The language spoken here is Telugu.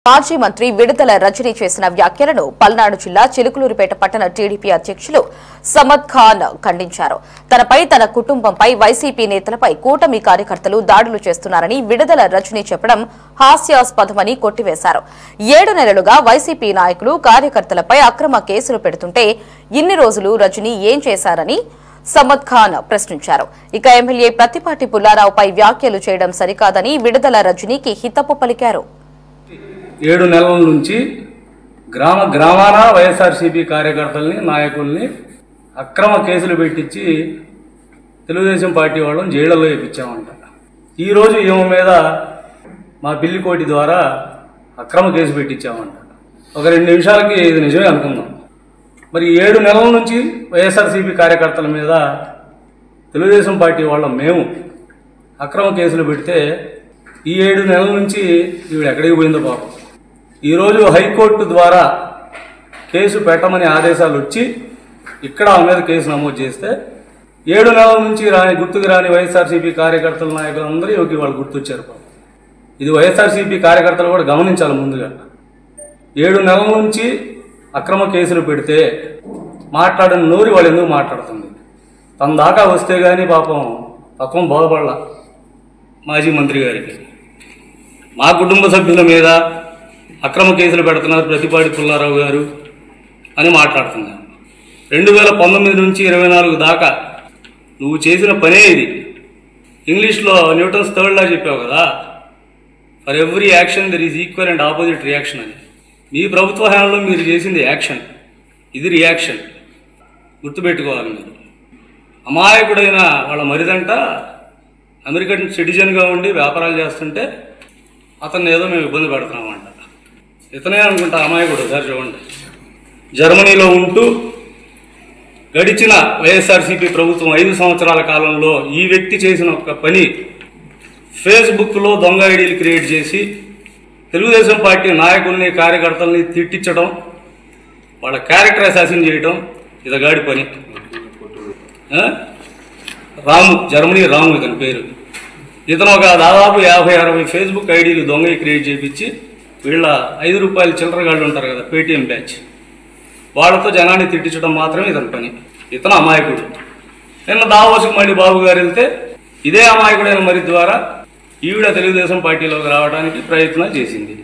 మాజీ మంత్రి విడుదల రజనీ చేసిన వ్యాఖ్యలను పల్నాడు జిల్లా చిలుకలూరిపేట పట్టణ టీడీపీ అధ్యక్షులు సమద్ ఖాన్ ఖండించారు. తనపై తన కుటుంబంపై వైసీపీ నేతలపై కూటమి కార్యకర్తలు దాడులు చేస్తున్నారని విడుదల రజనీ చెప్పడం హాస్యాస్పదమని కొట్టివేశారు. 7 నెలలుగా వైసీపీ నాయకులు కార్యకర్తలపై అక్రమ కేసులు పెడుతుంటే ఇన్ని రోజులు రజనీ ఏం చేశారని సమద్ ఖాన్ ప్రశ్నించారు. ఇక ఎమ్మెల్యే ప్రతిపాటి పుల్లారావుపై వ్యాఖ్యలు చేయడం సరికాదని విడుదల రజనీకి హితవు పలికారు. 7 నెలల నుంచి గ్రామాన వైఎస్ఆర్సీపీ కార్యకర్తల్ని నాయకుల్ని అక్రమ కేసులు పెట్టించి తెలుగుదేశం పార్టీ వాళ్ళని జైళ్లలో వేయించామంట. ఈరోజు ఈమె మీద మా పిల్లికోటి ద్వారా అక్రమ కేసు పెట్టించామంట. ఒక 2 నిమిషాలకి ఇది నిజమే అనుకుందాం. మరి 7 నెలల నుంచి వైఎస్ఆర్సీపీ కార్యకర్తల మీద తెలుగుదేశం పార్టీ వాళ్ళ మేము అక్రమ కేసులు పెడితే ఈ 7 నెలల నుంచి ఈవిడ ఎక్కడికి పోయిందో పాపం. ఈరోజు హైకోర్టు ద్వారా కేసు పెట్టమని ఆదేశాలు వచ్చి ఇక్కడ ఆమె మీద కేసు నమోదు చేస్తే 7 నెలల నుంచి గుర్తుకు రాని వైఎస్ఆర్సీపీ కార్యకర్తల నాయకులందరూ యోగి వాళ్ళు గుర్తొచ్చారు పాపం. ఇది వైఎస్ఆర్సీపీ కార్యకర్తలు కూడా గమనించాలి. ముందుగా 7 నెలల నుంచి అక్రమ కేసులు పెడితే మాట్లాడిన నోరి వాళ్ళు ఎందుకు మాట్లాడుతుంది? తన దాకా వస్తే కానీ పాపం తత్వం బోధపడాల మాజీ మంత్రి గారికి. మా కుటుంబ సభ్యుల మీద అక్రమ కేసులు పెడుతున్నారు ప్రతిపాటి పుల్లారావు గారు అని మాట్లాడుతున్నారు. 2019 నుంచి 24 దాకా నువ్వు చేసిన పనే ఇది. ఇంగ్లీష్లో న్యూటన్స్ థర్డ్ లా చెప్పావు కదా, for every action there is equal and opposite reaction అని. మీ ప్రభుత్వ హయాంలో మీరు చేసింది యాక్షన్, ఇది రియాక్షన్. గుర్తుపెట్టుకోవాలి మీరు. అమాయకుడైన వాళ్ళ మరిదంట అమెరికన్ సిటిజన్గా ఉండి వ్యాపారాలు చేస్తుంటే అతన్ని ఏదో మేము ఇబ్బంది పెడుతున్నామంట. ఇతనే అనుకుంటా అమాయకుడు. సార్ చూడండి, జర్మనీలో ఉంటూ గడిచిన వైఎస్ఆర్సీపీ ప్రభుత్వం 5 సంవత్సరాల కాలంలో ఈ వ్యక్తి చేసిన ఒక పని ఫేస్బుక్లో దొంగ ఐడీలు క్రియేట్ చేసి తెలుగుదేశం పార్టీ నాయకుల్ని కార్యకర్తల్ని తిట్టించడం, వాళ్ళ క్యారెక్టర్ అసాసిన్ చేయడం ఇతగాడి పని. రాము, జర్మనీ రాము ఇతని పేరు. ఇతను ఒక దాదాపు 50-60 ఫేస్బుక్ ఐడీలు దొంగ క్రియేట్ చేయించి వీళ్ళ 5 రూపాయల చిల్లరగాళ్ళు ఉంటారు కదా, పేటీఎం బ్యాచ్, వాళ్ళతో జనాన్ని తిట్టించడం మాత్రమే ఇతని పని. ఇతను అమాయకుడు. నిన్న దావోసుకు మళ్ళీ బాబు గారు వెళ్తే ఇదే అమాయకుడైన మరి ద్వారా ఈవిడ తెలుగుదేశం పార్టీలోకి రావడానికి ప్రయత్నం చేసింది.